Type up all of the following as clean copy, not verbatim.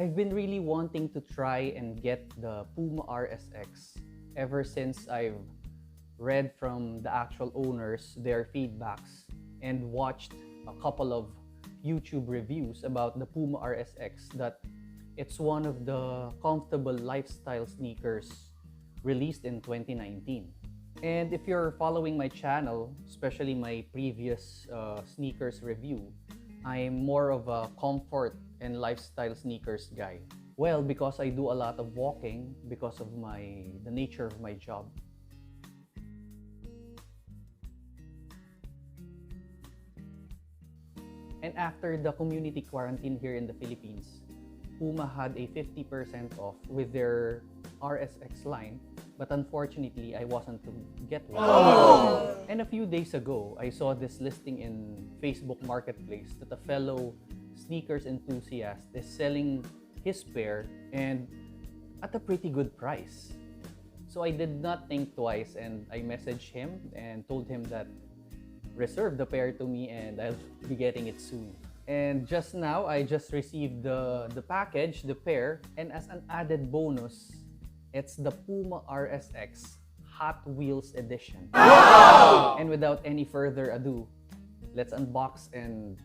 I've been really wanting to try and get the Puma RSX ever since I've read from the actual owners their feedbacks and watched a couple of YouTube reviews about the Puma RSX that it's one of the comfortable lifestyle sneakers released in 2019. And if you're following my channel, especially my previous sneakers review, I'm more of a comfort and lifestyle sneakers guy. Well, because I do a lot of walking because of the nature of my job. And after the community quarantine here in the Philippines, Puma had a 50% off with their RSX line, but unfortunately, I wasn't to get one. Oh! And a few days ago, I saw this listing in Facebook Marketplace that a fellow sneakers enthusiast is selling his pair and at a pretty good price. So I did not think twice and I messaged him and told him that reserve the pair to me and I'll be getting it soon. And just now, I just received the package, the pair, and as an added bonus, it's the Puma RSX Hot Wheels edition. Wow! And without any further ado, let's unbox and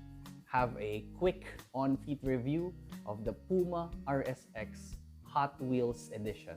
have a quick on-feet review of the Puma RSX Hot Wheels edition.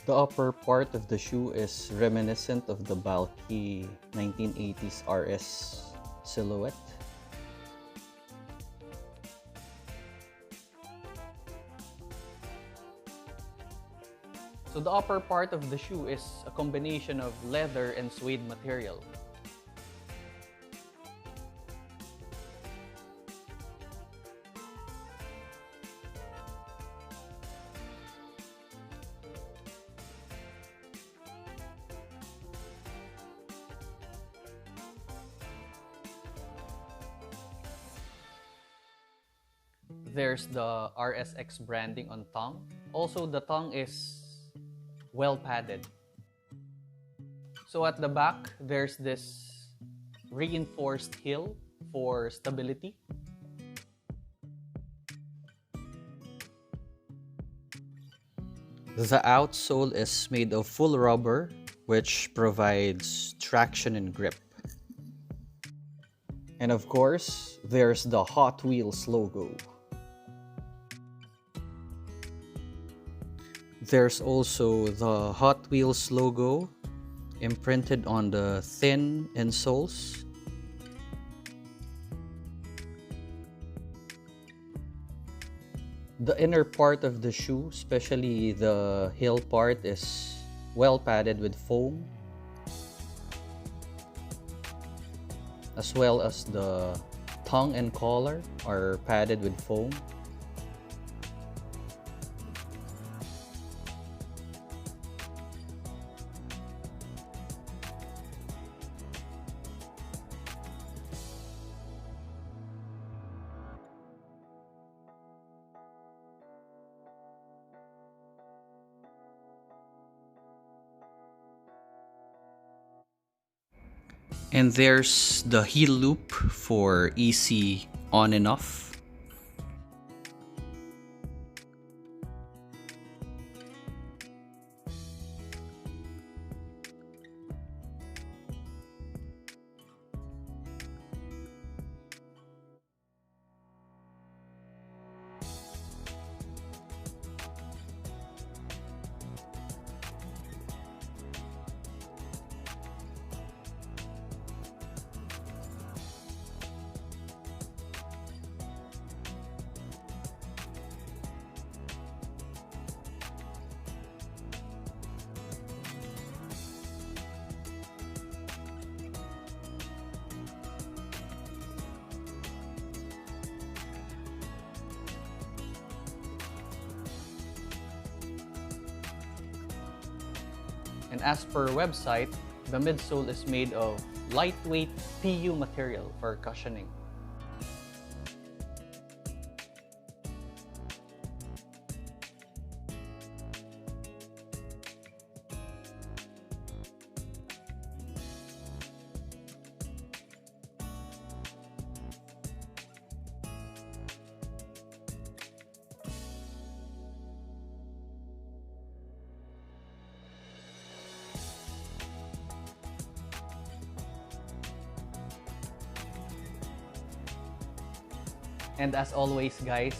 The upper part of the shoe is reminiscent of the bulky 1980s RS silhouette. So the upper part of the shoe is a combination of leather and suede material. There's the RSX branding on tongue. Also, the tongue is well padded. So at the back, there's this reinforced heel for stability. The outsole is made of full rubber, which provides traction and grip. And of course, there's the Hot Wheels logo. There's also the Hot Wheels logo imprinted on the thin insoles. The inner part of the shoe, especially the heel part, is well padded with foam, as well as the tongue and collar are padded with foam. And there's the heel loop for easy on and off. And as per website, the midsole is made of lightweight PU material for cushioning. And as always guys,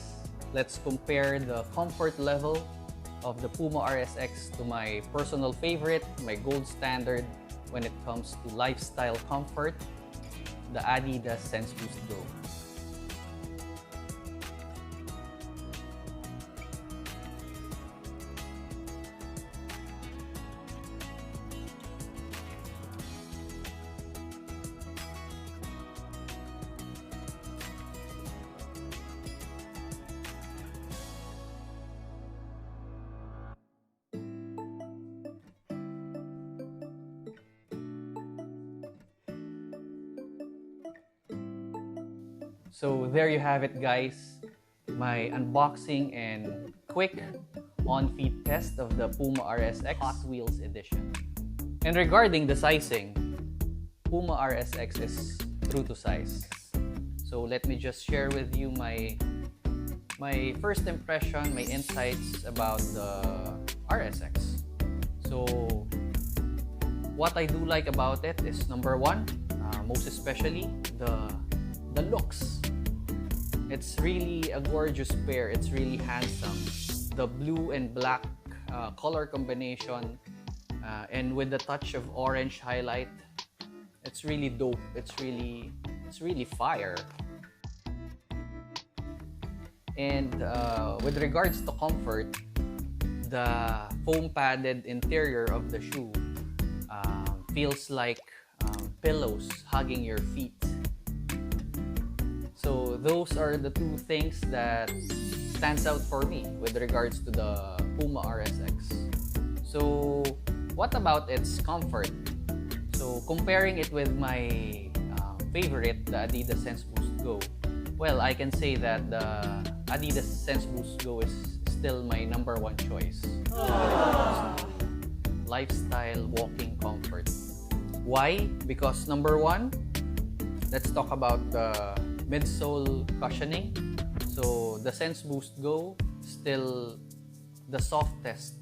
let's compare the comfort level of the Puma RSX to my personal favorite, my gold standard when it comes to lifestyle comfort, the Adidas Senseboost Go. So there you have it guys, my unboxing and quick on-feet test of the Puma RSX Hot Wheels edition. And regarding the sizing, Puma RSX is true to size. So let me just share with you my first impression, my insights about the RSX. So what I do like about it is number one, most especially the looks. It's really a gorgeous pair. It's really handsome. The blue and black color combination and with the touch of orange highlight, it's really dope. It's really fire. And with regards to comfort, the foam padded interior of the shoe feels like pillows hugging your feet. So those are the two things that stands out for me with regards to the Puma RSX. So what about its comfort? So comparing it with my favorite, the Adidas Senseboost Go, well, I can say that the Adidas Senseboost Go is still my number one choice. Lifestyle walking comfort. Why? Because number one, let's talk about the midsole cushioning. So the Senseboost Go still the softest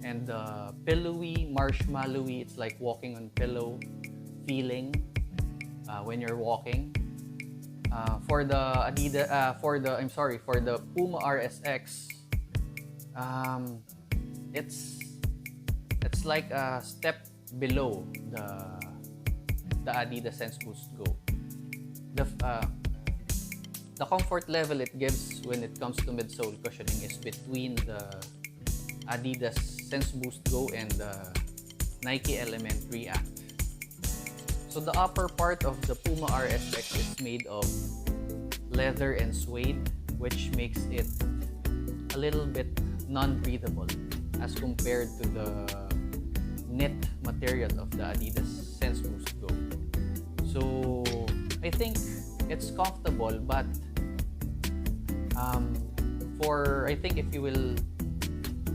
and the pillowy, marshmallowy. It's like walking on pillow feeling when you're walking. For the Puma RSX, it's like a step below the Adidas Senseboost Go. The comfort level it gives when it comes to midsole cushioning is between the Adidas Senseboost Go and the Nike Element React. So the upper part of the Puma RSX is made of leather and suede, which makes it a little bit non-breathable as compared to the knit material of the Adidas Senseboost Go. So I think it's comfortable, but I think if you will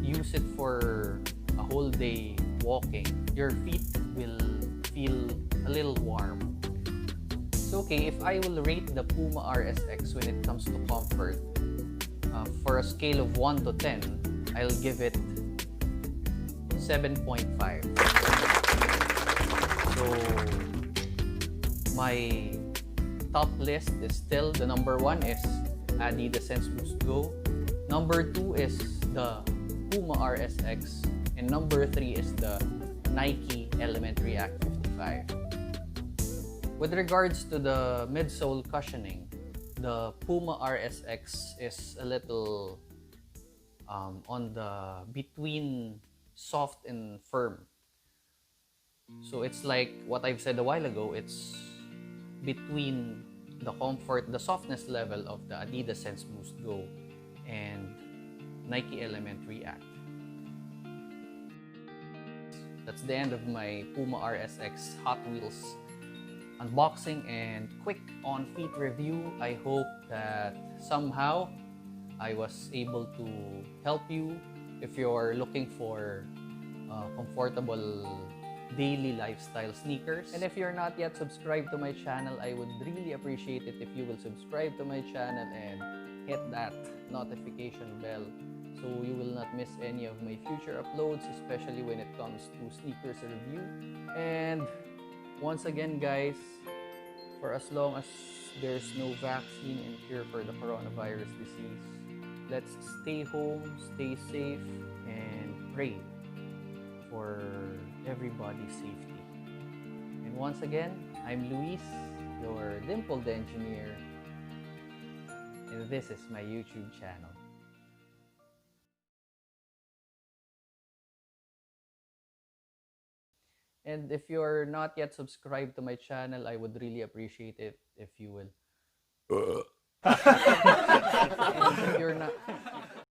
use it for a whole day walking, your feet will feel a little warm. So okay, if I will rate the Puma RSX when it comes to comfort, for a scale of 1 to 10, I'll give it 7.5. So my top list is still the number one is Adidas Senseboost Go. Number 2 is the Puma RSX. And number 3 is the Nike Element React 55. With regards to the midsole cushioning, the Puma RSX is a little on the between soft and firm. So it's like what I've said a while ago, it's between the comfort, the softness level of the Adidas Senseboost Go and Nike Element React. that's the end of my Puma RSX Hot Wheels unboxing and quick on-feet review. I hope that somehow I was able to help you if you're looking for comfortable daily lifestyle sneakers. And if you're not yet subscribed to my channel, I would really appreciate it if you will subscribe to my channel and hit that notification bell so you will not miss any of my future uploads, especially when it comes to sneakers review. And once again, guys, for as long as there's no vaccine and cure for the coronavirus disease, let's stay home, stay safe, and pray for everybody's safety. And once again, I'm Luis, your dimpled engineer, and this is my YouTube channel. And if you're not yet subscribed to my channel, I would really appreciate it if you will. And if you're not